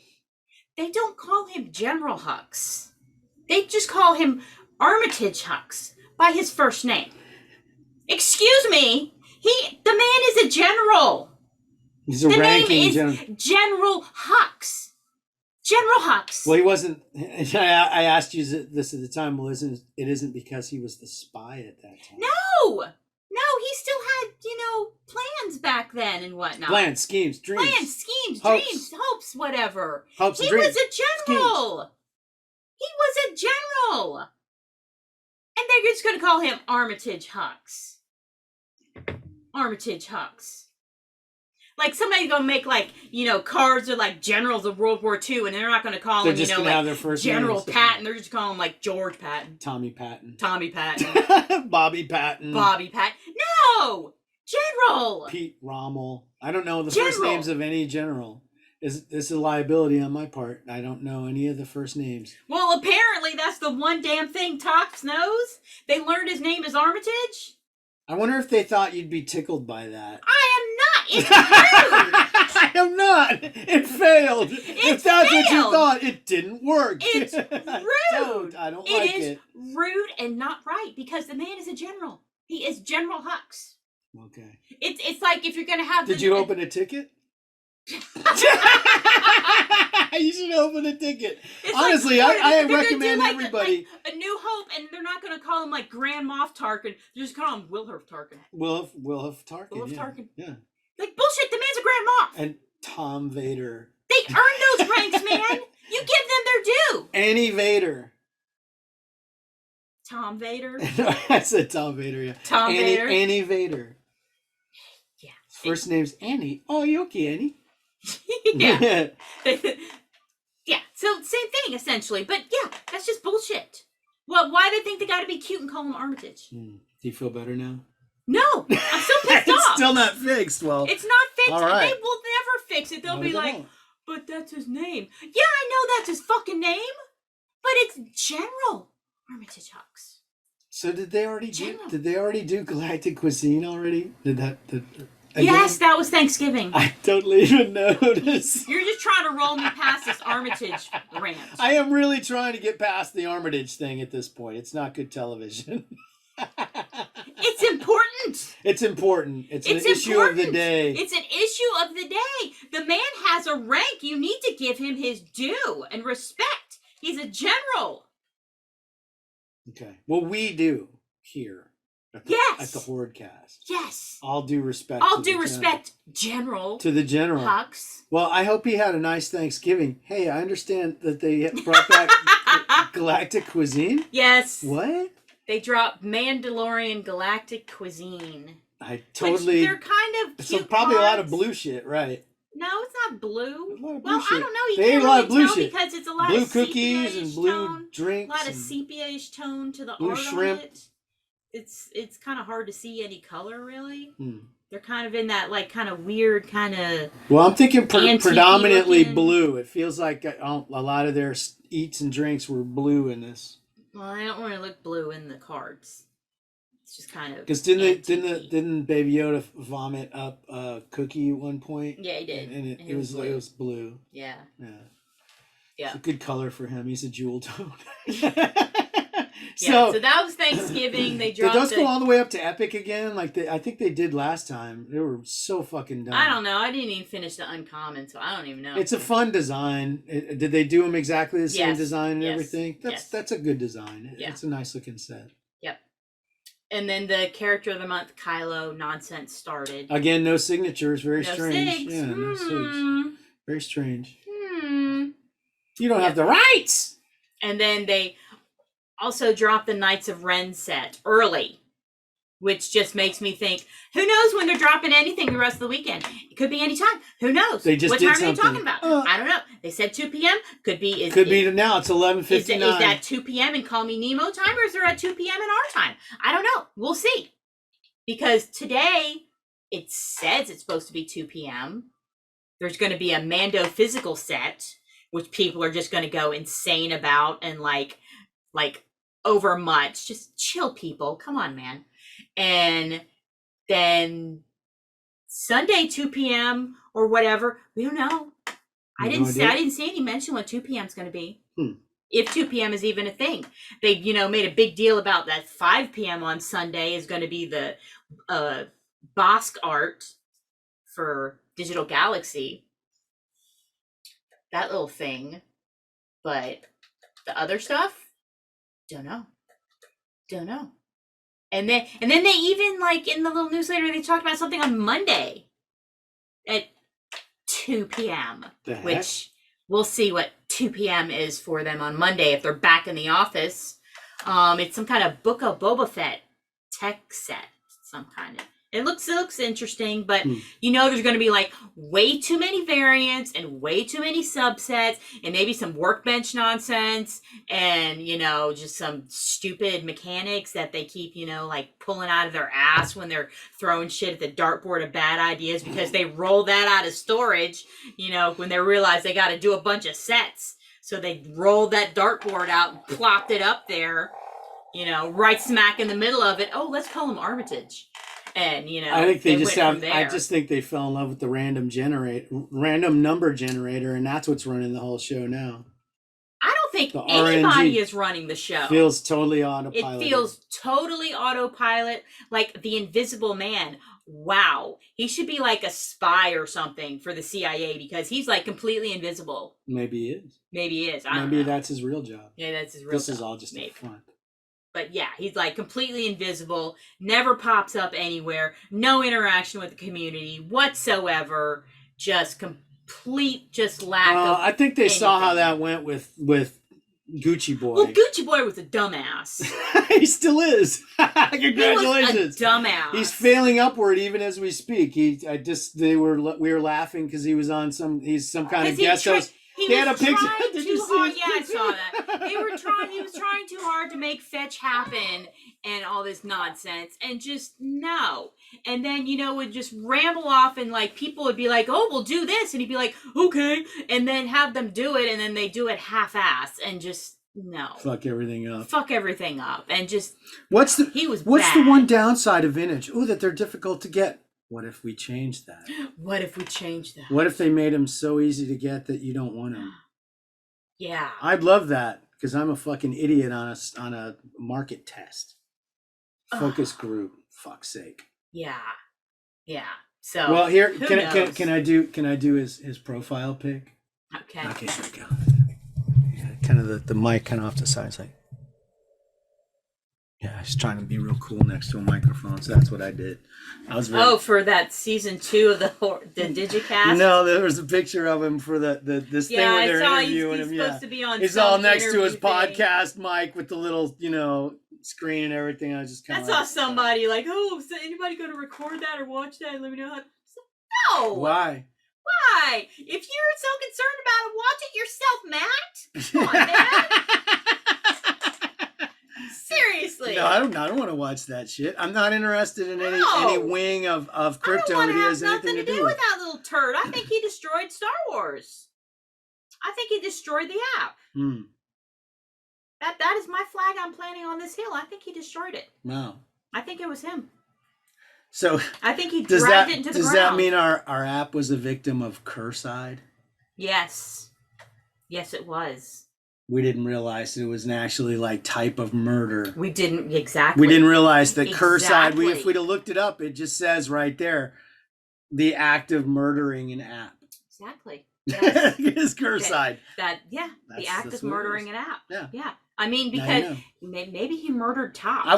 they don't call him General Hux. They just call him Armitage Hux by his first name. Excuse me. The man is a general. He's a ranking general. General Hux. General Hux. Well, he wasn't. I asked you this at the time. Well, it isn't because he was the spy at that time. No, he still had, plans back then and whatnot. Plans, schemes, dreams. Dreams, hopes, whatever. Hopes and he dreams. Was a general. Schemes. He was a general. And they're just going to call him Armitage Hux. Armitage Hux. Like, somebody's going to make, cards of, generals of World War II, and they're not going to call him, just have their first General names. Patton. They're just calling him, George Patton. Tommy Patton. Bobby Patton. No! General! Pete Rommel. I don't know the first names of any general. This is a liability on my part. I don't know any of the first names. Well, apparently that's the one damn thing Tox knows. They learned his name is Armitage. I wonder if they thought you'd be tickled by that. I am not. It's rude. I am not. It failed. If that's what you thought, it didn't work. It's rude. I don't like it. It is rude and not right, because the man is a general. He is General Hux. Okay. It's like if you're going to have... Did you open a ticket? You should open a ticket. It's honestly, I recommend everybody. A New Hope, and they're not going to call him Grand Moff Tarkin. They're just call him Wilhurf Tarkin. Wilhurf Tarkin. Wilhurf Tarkin. Yeah. Like, bullshit, the man's a Grand Moff. And Tom Vader. They earned those ranks, man. You give them their due. Annie Vader. Tom Vader. I said Tom Vader, yeah. Vader. Annie Vader. Yeah. First name's Annie. Oh, you okay, Annie? Yeah. Yeah, so same thing, essentially. But yeah, that's just bullshit. Well, why do they think they got to be cute and call him Armitage? Do you feel better now? No, I'm so pissed It's off. still not fixed. Well, It's not fixed. all right. They will never fix it. They'll No, be they like, won't. but that's his name. Yeah, I know that's his fucking name, but it's General Armitage Hux. So did they already do? General. Did they already do Galactic Cuisine already? Again? Yes, that was Thanksgiving. I don't even notice. You're just trying to roll me past this Armitage rant. I am really trying to get past the Armitage thing at this point. It's not good television. It's important. It's important. It's an It's issue of the important. day. It's an issue of the day. The man has a rank. You need to give him his due and respect. He's a general. Okay. Well, we do here at the, Yes. at the Hoardcast. Yes. All due respect. All to due the respect, General to the general. Hux. Well, I hope he had a nice Thanksgiving. Hey, I understand that they brought back Galactic Cuisine. Yes. What? They dropped Mandalorian Galactic Cuisine. I totally. Which they're kind of cute So probably a lot of cards. blue shit, right? No, it's not blue. A lot of blue Well, I shit. don't know. You They ate can't a lot really of blue tell shit. because it's a lot Blue of cookies sepia-ish and blue tone, a drinks. lot of and sepia-ish tone to the blue art shrimp. on it. It's kind of hard to see any color really. Hmm. They're kind of in that like kind of weird kind of. Well, I'm thinking Antique-y predominantly looking. blue. It feels like a lot of their eats and drinks were blue in this. Well, I don't really look blue in the cards. It's just kind of. Because didn't Baby Yoda vomit up a cookie at one point? Yeah, he did. And And it was blue. it was blue. Yeah. Yeah. Yeah. It's a good color for him. He's a jewel tone. So that was Thanksgiving. They did dropped. those go all the way up to epic again? Like I think they did last time. They were so fucking dumb. I don't know. I didn't even finish the uncommon, so I don't even know. It's a fun design. Did they do them exactly the same Yes. design and Yes. everything? That's a good design. Yeah. It's a nice looking set. Yep. And then the character of the month, Kylo nonsense started. Again, no signatures. Very No strange. sigs. Yeah, no sigs. Very strange. You don't Yep. have the rights. And then they also dropped the Knights of Ren set early, which just makes me think, who knows when they're dropping anything the rest of the weekend? It could be any time. Who knows? They just what did time are you something. talking about? I don't know. They said 2 p.m. Could be. Could be now. It's 11:59. Is that 2 p.m. in Call Me Nemo time, or is there at 2 p.m. in our time? I don't know. We'll see. Because today it says it's supposed to be 2 p.m. There's going to be a Mando physical set, which people are just going to go insane about and like over much. Just chill, people. Come on, man. And then Sunday 2 p.m. or whatever. We don't know. I didn't see any mention what 2 p.m. is going to be. If 2 p.m. is even a thing. They, made a big deal about that 5 p.m. on Sunday is going to be the Bosk art for Digital Galaxy. That little thing. But the other stuff, don't know. And then they even, like, in the little newsletter, they talked about something on Monday at 2 p.m. Which we'll see what 2 p.m. is for them on Monday if they're back in the office. It's some kind of Book of Boba Fett tech set, some kind of. It looks interesting, but there's going to be like way too many variants and way too many subsets and maybe some workbench nonsense and, just some stupid mechanics that they keep, like pulling out of their ass when they're throwing shit at the dartboard of bad ideas because they roll that out of storage, when they realize they got to do a bunch of sets. So they rolled that dartboard out and plopped it up there, right smack in the middle of it. Oh, let's call him Armitage. And I think they just have. I just think they fell in love with the random number generator, and that's what's running the whole show now. I don't think The anybody RNG is running the show. Feels totally autopilot. It feels totally autopilot, like the Invisible Man. Wow, he should be like a spy or something for the CIA because he's like completely invisible. Maybe he is. Maybe he is. Maybe that's his real job. Yeah, that's his real job. This is all just a front. But yeah, he's like completely invisible, never pops up anywhere, no interaction with the community whatsoever, just lack of I think they saw how anything. that went with Gucci Boy. Well, Gucci Boy was a dumbass. He still is. Congratulations. He was a dumbass. He's failing upward even as we speak. We were laughing because he was on some kind of guest host. He They had a picture. trying Did you too see hard. his Yeah, I picture? saw that. He was trying too hard to make fetch happen and all this nonsense, and just no. And then would just ramble off, and like people would be like, "Oh, we'll do this," and he'd be like, "Okay," and then have them do it, and then they do it half-ass, and just no. Fuck everything up. And just What's the bad. one downside of vintage? Oh, that they're difficult to get. What if we change that? What if we change that? What if they made them so easy to get that you don't want them? Yeah. I'd love that because I'm a fucking idiot on a market test. Focus group. Fuck's sake. Yeah. So Well, here who can knows? I do his profile pic? Okay. Okay, here we go. Yeah, kind of the mic kind of off the side. It's like, yeah, he's trying to be real cool next to a microphone, so that's what I did. I was very... Oh, for that season 2 of the Digicast? No, there was a picture of him for this thing where they're interviewing him. He's supposed to be on. He's all next to his podcast mic with the little, screen and everything. I was just kind of. I saw somebody like, "Oh, is anybody going to record that or watch that? Let me know how." No. Why? Why? If you're so concerned about it, watch it yourself, Matt. Come on, man. Seriously. No, I don't want to watch that shit. I'm not interested in any wing of crypto that that he has anything to do with. That little turd. I think he destroyed Star Wars. I think he destroyed the app. That is my flag I'm planting on this hill. I think he destroyed it. Wow. I think it was him. So I think he dragged it into the ground. Does that mean our app was a victim of Curside? Yes. Yes, it was. We didn't realize it was an actually type of murder. We didn't exactly. We didn't realize that Curside. Exactly. If we'd have looked it up, it just says right there, the act of murdering an app. Exactly. Yes. It's Curside. The act of murdering an app. Yeah. I mean, because maybe he murdered Tops. I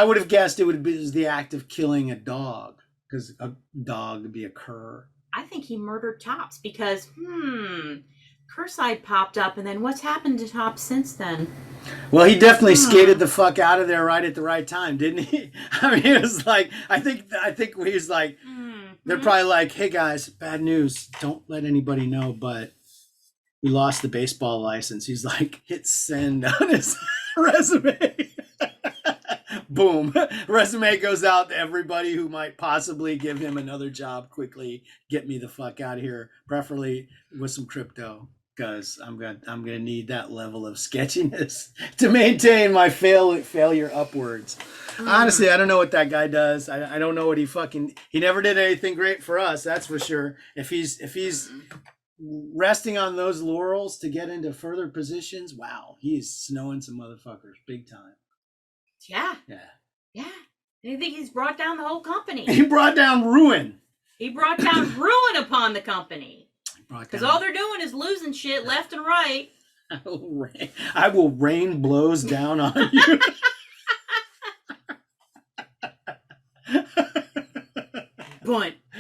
would have guessed it would be the act of killing a dog, because a dog would be a cur. I think he murdered Tops because Curside popped up, and then what's happened to Tops since then? Well, he definitely skated the fuck out of there right at the right time, didn't he? I mean, it was like I think he's like they're probably like, "Hey guys, bad news. Don't let anybody know, but we lost the baseball license." He's like, hit send on his resume. Boom. Resume goes out to everybody who might possibly give him another job quickly. Get me the fuck out of here, preferably with some crypto, because I'm gonna need that level of sketchiness to maintain my failure upwards. Honestly, I don't know what that guy does. I don't know what he never did anything great for us, that's for sure. If he's resting on those laurels to get into further positions, wow, he's snowing some motherfuckers big time. Yeah. And I think he's brought down the whole company. He brought down ruin. He brought down ruin upon the company. Because all they're doing is losing shit left and right. I will rain blows down on you.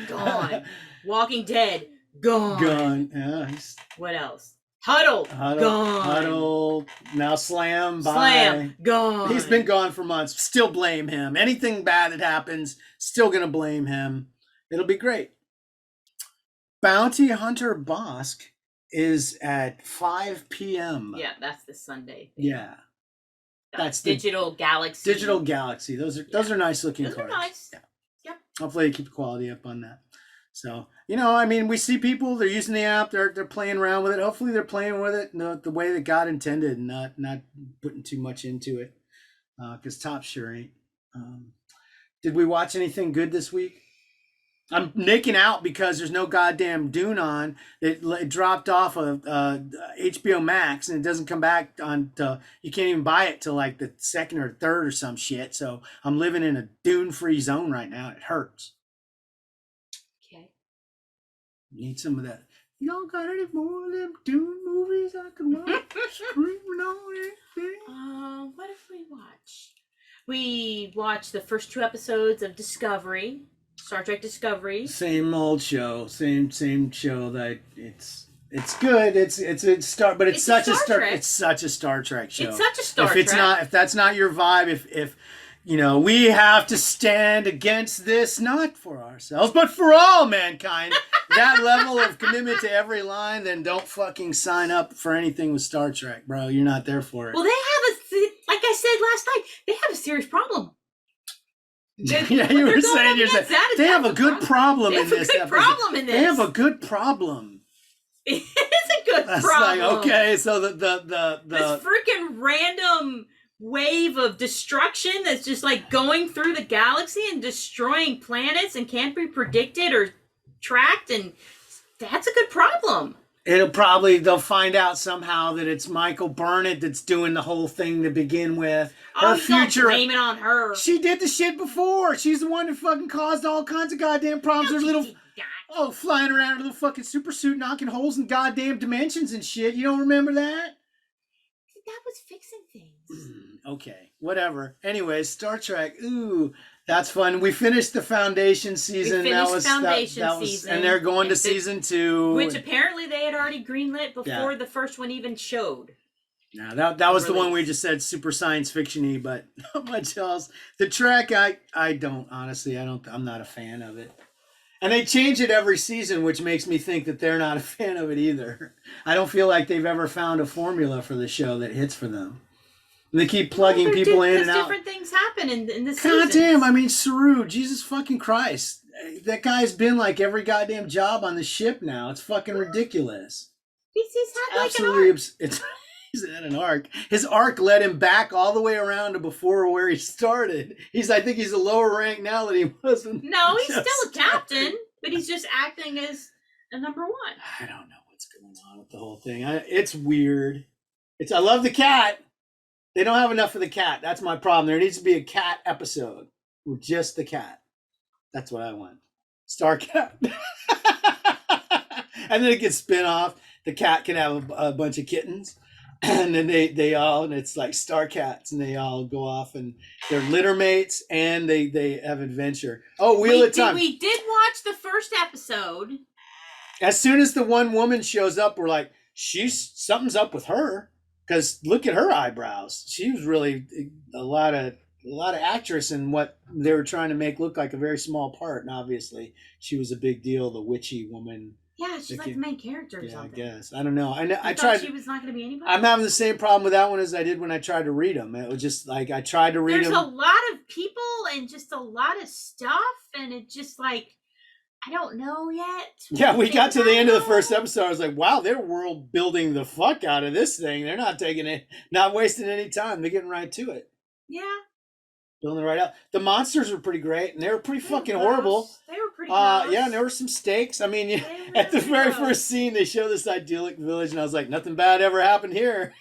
Gone. Walking Dead. Gone. Yeah. What else? Huddle. Gone. Huddle. Now Slam. Bye. Slam. Gone. He's been gone for months. Still blame him. Anything bad that happens, still gonna blame him. It'll be great. Bounty Hunter Bosk is at 5 p.m. Yeah, that's the Sunday thing. Yeah. That's Digital Galaxy. Digital Galaxy. Those are nice looking cards. Those are nice. Yeah. Yep. Hopefully they keep the quality up on that. So, I mean, we see people, they're using the app, they're playing around with it. Hopefully they're playing with it the way that God intended and not putting too much into it. Because Top sure ain't. Did we watch anything good this week? I'm nicking out because there's no goddamn Dune on. It dropped off of HBO Max and it doesn't come back on. You can't even buy it till like the second or third or some shit. So I'm living in a Dune-free zone right now. It hurts. Okay. Need some of that. Y'all got any more of them Dune movies I can watch? Screaming on anything? What if we watch? We watched the first 2 episodes of Discovery. Star Trek Discovery. Same old show, same show. That it's good. It's such a Star Trek show. It's such a Star Trek. If that's not your vibe, if we have to stand against this, not for ourselves, but for all mankind. that level of commitment to every line, then don't fucking sign up for anything with Star Trek, bro. You're not there for it. Well, they have like I said last night, they have a serious problem. Yeah, you were saying they have a good problem in this episode. They have a good problem. It is a good problem. Like, okay, so the this freaking random wave of destruction that's just like going through the galaxy and destroying planets and can't be predicted or tracked, and that's a good problem. They'll find out somehow that it's Michael Burnett that's doing the whole thing to begin with. Her future, don't blame it on her. She did the shit before. She's the one that fucking caused all kinds of goddamn problems. Her little flying around in a little fucking super suit, knocking holes in goddamn dimensions and shit. You don't remember that? That was fixing things. Okay, whatever. Anyways, Star Trek. Ooh, that's fun. We finished the Foundation season. Season, and they're going to season 2, which apparently they had already greenlit before the first one even showed. No, that was the one we just said super science fiction-y, but not much else. The Trek, I don't honestly. I'm not a fan of it. And they change it every season, which makes me think that they're not a fan of it either. I don't feel like they've ever found a formula for the show that hits for them. And they keep plugging people in and out. Different things happen in the season. God damn, I mean, Saru, Jesus fucking Christ. That guy's been like every goddamn job on the ship now. It's fucking ridiculous. He's had like an arc. He's had an arc. His arc led him back all the way around to before where he started. I think he's a lower rank now than he was. No, he's still a captain, but he's just acting as a number 1. I don't know what's going on with the whole thing. It's weird. I love the cat. They don't have enough of the cat. That's my problem. There needs to be a cat episode with just the cat. That's what I want. Star Cat. And then it gets spin off. The cat can have a bunch of kittens. And then they all, and it's like Star Cats, and they all go off and they're litter mates and they have adventure. Oh, Wheel of Time. We did watch the first episode. As soon as the one woman shows up, we're like, something's up with her. Because look at her eyebrows. She was really a lot of actress in what they were trying to make look like a very small part. And obviously, she was a big deal, the witchy woman. Yeah, she's like the main character or something. I guess. I don't know. I thought she was not going to be anybody. I'm having the same problem with that one as I did when I tried to read them. It was just like I tried to read them. There's a lot of people and just a lot of stuff, and it just like, I don't know yet. Yeah, we got to the end of the first episode. I was like, wow, they're world building the fuck out of this thing. They're not taking it, not wasting any time. They're getting right to it. Yeah. Building it right out. The monsters were pretty great, and they were pretty fucking horrible. They were pretty gross. Yeah, and there were some stakes. I mean, at the very first scene, they show this idyllic village, and I was like, nothing bad ever happened here.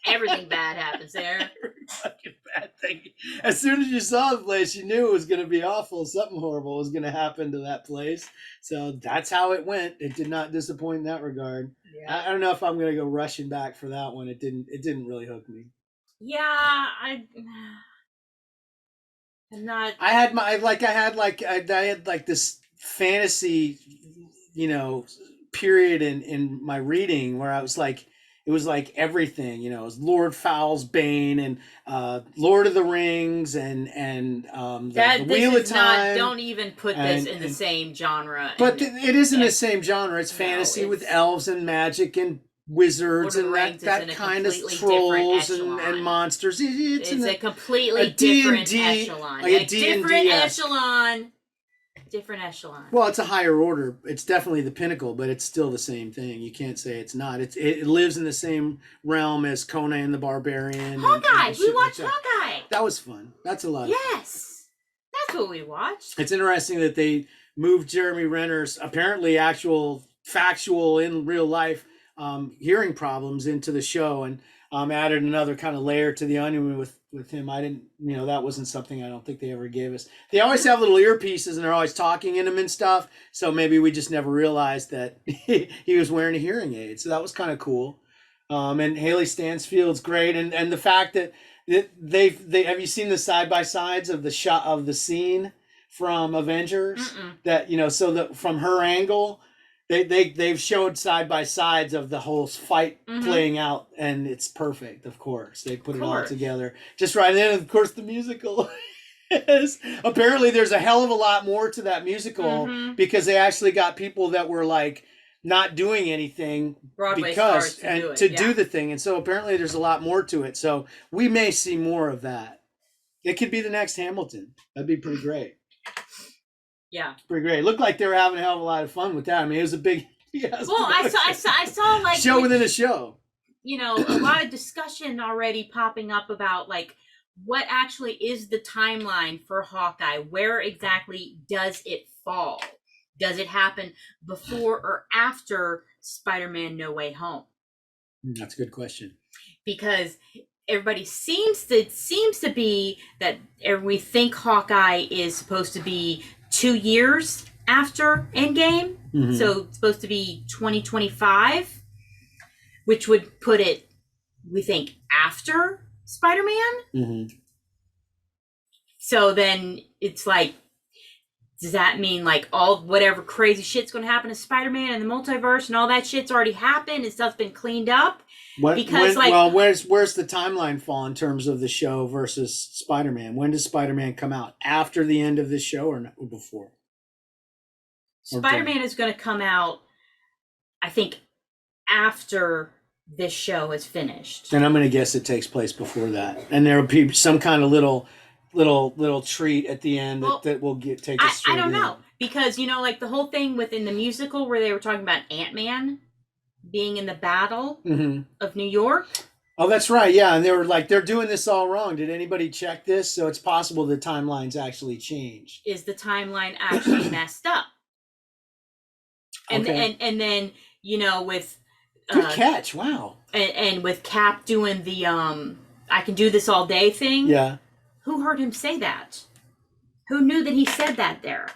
Everything bad happens there. Every fucking bad thing. As soon as you saw the place, you knew it was going to be awful. Something horrible was going to happen to that place. So that's how it went. It did not disappoint in that regard. Yeah. I don't know if I'm going to go rushing back for that one. It didn't really hook me. Yeah, I'm not. I had this fantasy, period in my reading where I was like, it was like everything, it was Lord Fowl's Bane and Lord of the Rings and the Wheel of Time. Don't even put this in the same genre. But it isn't the same genre. It's fantasy with elves and magic and wizards and that kind of trolls and monsters. It's a completely different echelon. Like a different echelon. Different echelon. Well, it's a higher order. It's definitely the pinnacle, but it's still the same thing. You can't say it's not. It lives in the same realm as Conan the Barbarian. Hawkeye. We watched Hawkeye. That was fun. That's a lot of fun. Yes. That's what we watched. It's interesting that they moved Jeremy Renner's apparently factual in real life hearing problems into the show and added another kind of layer to the onion with him. I didn't, that wasn't something I don't think they ever gave us. They always have little earpieces and they're always talking in them and stuff. So maybe we just never realized that he was wearing a hearing aid. So that was kind of cool. And Haley Stansfield's great. And the fact that they have you seen the side by sides of the shot of the scene from Avengers? Mm-mm. That, so that from her angle, They've showed side by sides of the whole fight playing out, and it's perfect. Of course, they put it all together just right. And then, of course, the musical. is. Apparently, there's a hell of a lot more to that musical because they actually got people that were like not doing anything Broadway because stars to do the thing, and so apparently there's a lot more to it. So we may see more of that. It could be the next Hamilton. That'd be pretty great. Yeah, pretty great. It looked like they were having a hell of a lot of fun with that. I mean, it was a big. Well, I saw like show within a show. You know, a lot of discussion already popping up about like what actually is the timeline for Hawkeye? Where exactly does it fall? Does it happen before or after Spider-Man No Way Home? That's a good question. Because everybody seems to be that we think Hawkeye is supposed to be 2 years after Endgame. So it's supposed to be 2025, which would put it, we think, after Spider-Man. So then it's like, does that mean like all whatever crazy shit's going to happen to Spider-Man and the multiverse and all that shit's already happened and stuff's been cleaned up? Where's the timeline fall in terms of the show versus Spider-Man? When does Spider-Man come out? After the end of the show or before? Spider-Man is going to come out, I think, after this show is finished. And I'm going to guess it takes place before that. And there will be some kind of little treat at the end that will take us straight I don't in. know. Because, you know, like the whole thing within the musical where they were talking about Ant-Man being in the Battle of New York. Oh, that's right. Yeah. And they were like, they're doing this all wrong. Did anybody check this? So it's possible the timeline's actually changed. Is the timeline actually messed up? And then, you know, with good catch. Wow. And with Cap doing the I can do this all day thing. Yeah. Who heard him say that? Who knew that he said that there?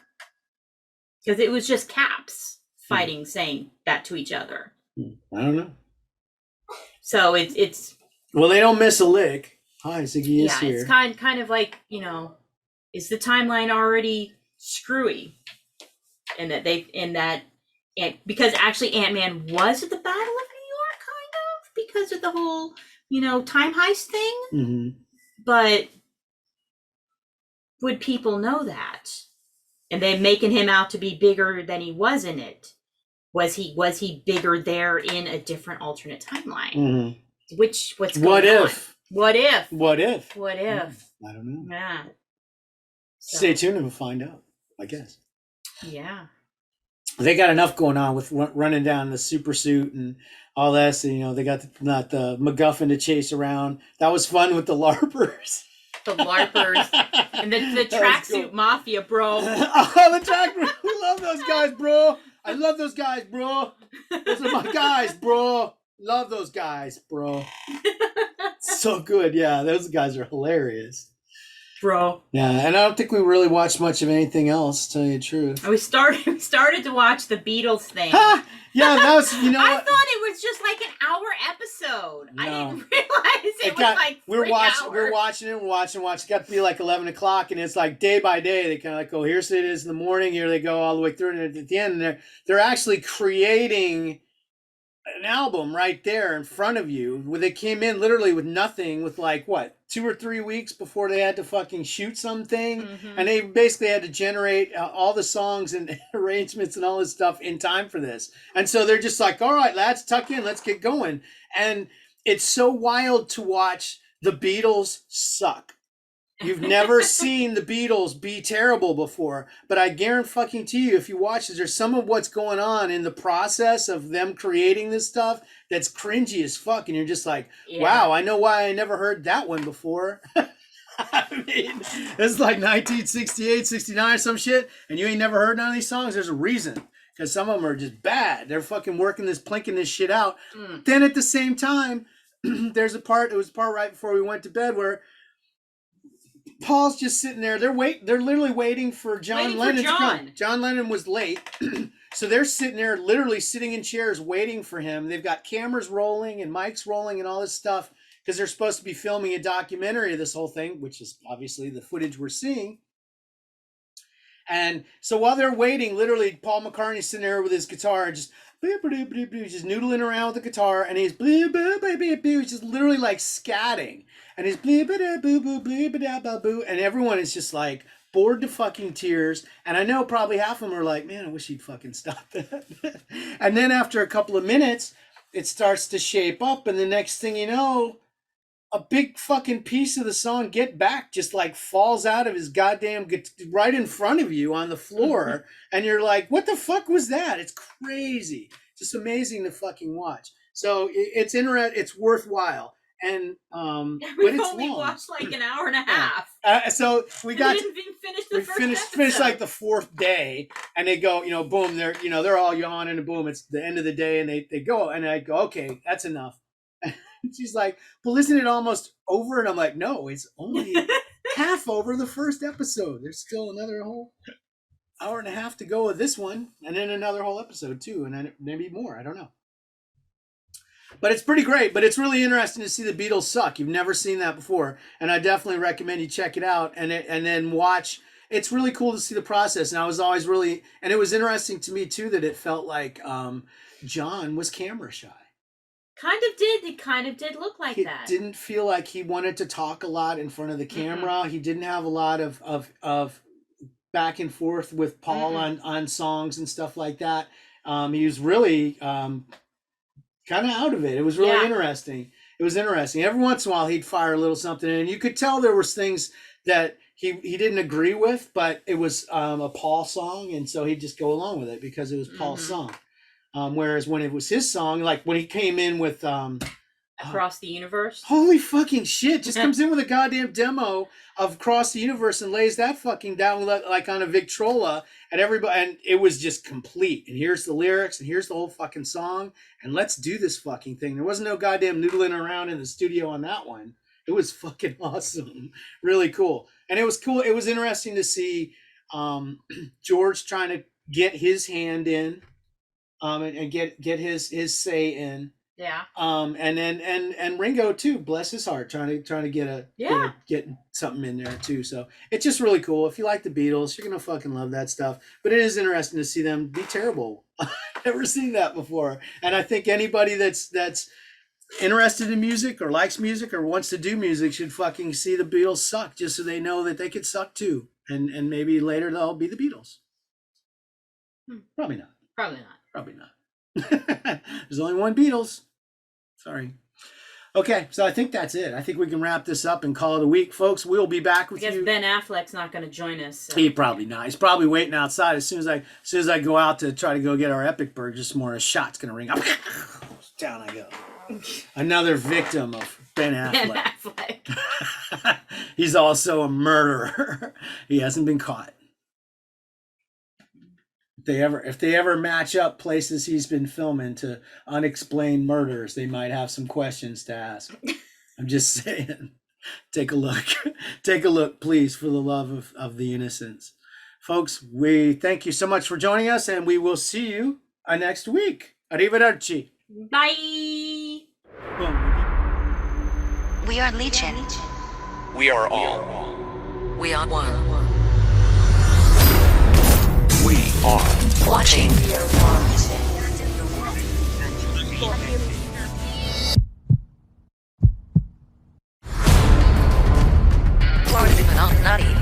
Because it was just Caps fighting, saying that to each other. I don't know. So it's well, they don't miss a lick. Hi, Ziggy is here. It's kind of like, you know, is the timeline already screwy? And because actually Ant-Man was at the Battle of New York, kind of, because of the whole, you know, time heist thing. But would people know that? And then making him out to be bigger than he was in it. Was he bigger there in a different alternate timeline? What's going on? What if? I don't know. Yeah. So, stay tuned and we'll find out, I guess. Yeah. They got enough going on with running down the super suit and all that. And, you know, they got the MacGuffin to chase around. That was fun with the LARPers. The LARPers. And the tracksuit mafia, bro. The track. We love those guys, bro. I love those guys, bro. Those are my guys, bro. Love those guys, bro. So good. Yeah, those guys are hilarious. Bro. Yeah, and I don't think we really watched much of anything else, to tell you the truth. We started to watch the Beatles thing. Yeah, that was, you know I what? thought it was just like an hour episode. No. I didn't realize it was like we're 3 watching, hours. We're watching. It got to be like 11 o'clock, and it's like day by day. They kind of like go, here's it is in the morning. Here they go all the way through, and at the end, they're actually creating an album right there in front of you. Where they came in literally with nothing, with like what 2 or 3 weeks before they had to fucking shoot something, and they basically had to generate all the songs and arrangements and all this stuff in time for this. And so they're just like, all right, lads, tuck in, let's get going. And it's so wild to watch the Beatles suck. You've never seen the Beatles be terrible before, but I guarantee you, if you watch this, there's some of what's going on in the process of them creating this stuff that's cringy as fuck, and you're just like, wow, I know why I never heard that one before. I mean, this is like 1968, 69, some shit, and you ain't never heard none of these songs. There's a reason, because some of them are just bad. They're fucking plinking this shit out. Then at the same time, there's a part right before we went to bed where Paul's just sitting there. They're literally waiting for John Lennon to come. John Lennon was late. So they're sitting there, literally sitting in chairs waiting for him. They've got cameras rolling and mics rolling and all this stuff because they're supposed to be filming a documentary of this whole thing, which is obviously the footage we're seeing. And so while they're waiting, literally Paul McCartney's sitting there with his guitar, just noodling around with the guitar, and he's just literally like scatting, and he's and everyone is just like bored to fucking tears. And I know probably half of them are like, man, I wish he'd fucking stop that. And then after a couple of minutes, it starts to shape up, and the next thing you know, a big fucking piece of the song Get Back just like falls out of his goddamn right in front of you on the floor. And you're like, what the fuck was that? It's crazy. Just amazing to fucking watch. So it's it's worthwhile. And we've only watched like an hour and a half. So we got didn't even finish the first episode. Finished like the fourth day, and they go, boom, they're all yawning, and boom, it's the end of the day, and they go, and I go, okay, that's enough. She's like, well, isn't it almost over? And I'm like, no, it's only half over the first episode. There's still another whole hour and a half to go with this one, and then another whole episode too, and then maybe more. I don't know. But it's pretty great. But it's really interesting to see the Beatles suck. You've never seen that before, and I definitely recommend you check it out and then watch. It's really cool to see the process. And I was always and it was interesting to me too that it felt like John was camera shy. It kind of did look like that. It didn't feel like he wanted to talk a lot in front of the camera. Mm-hmm. He didn't have a lot of back and forth with Paul on songs and stuff like that. He was really kind of out of it. It was really interesting. It was interesting. Every once in a while he'd fire a little something, and you could tell there was things that he didn't agree with, but it was a Paul song, and so he'd just go along with it because it was Paul's song. Whereas when it was his song, like when he came in with Across the Universe, holy fucking shit, just comes in with a goddamn demo of Across the Universe and lays that fucking down like on a Victrola, and it was just complete. And here's the lyrics, and here's the whole fucking song, and let's do this fucking thing. There wasn't no goddamn noodling around in the studio on that one. It was fucking awesome, really cool. And it was cool. It was interesting to see George trying to get his hand in. And get his say in. Yeah. And then Ringo too, bless his heart, trying to get something in there too. So it's just really cool. If you like the Beatles, you're gonna fucking love that stuff. But it is interesting to see them be terrible. I've never seen that before. And I think anybody that's interested in music or likes music or wants to do music should fucking see the Beatles suck, just so they know that they could suck too. And maybe later they'll be the Beatles. Probably not. Probably not. There's only one Beatles. Sorry. Okay, so I think that's it. I think we can wrap this up and call it a week, folks. We'll be back with you. I guess Ben Affleck's not going to join us. So. He probably not. He's probably waiting outside. As soon as I go out to try to go get our Epic Burger this morning, a shot's going to ring up. Down I go. Another victim of Ben Affleck. Ben Affleck. He's also a murderer. He hasn't been caught. If they ever match up places he's been filming to unexplained murders, they might have some questions to ask. I'm just saying. Take a look. Take a look, please, for the love of the innocents. Folks, we thank you so much for joining us, and we will see you next week. Arrivederci. Bye. We are Legion. We are all. We are one. We are watching. Nutty.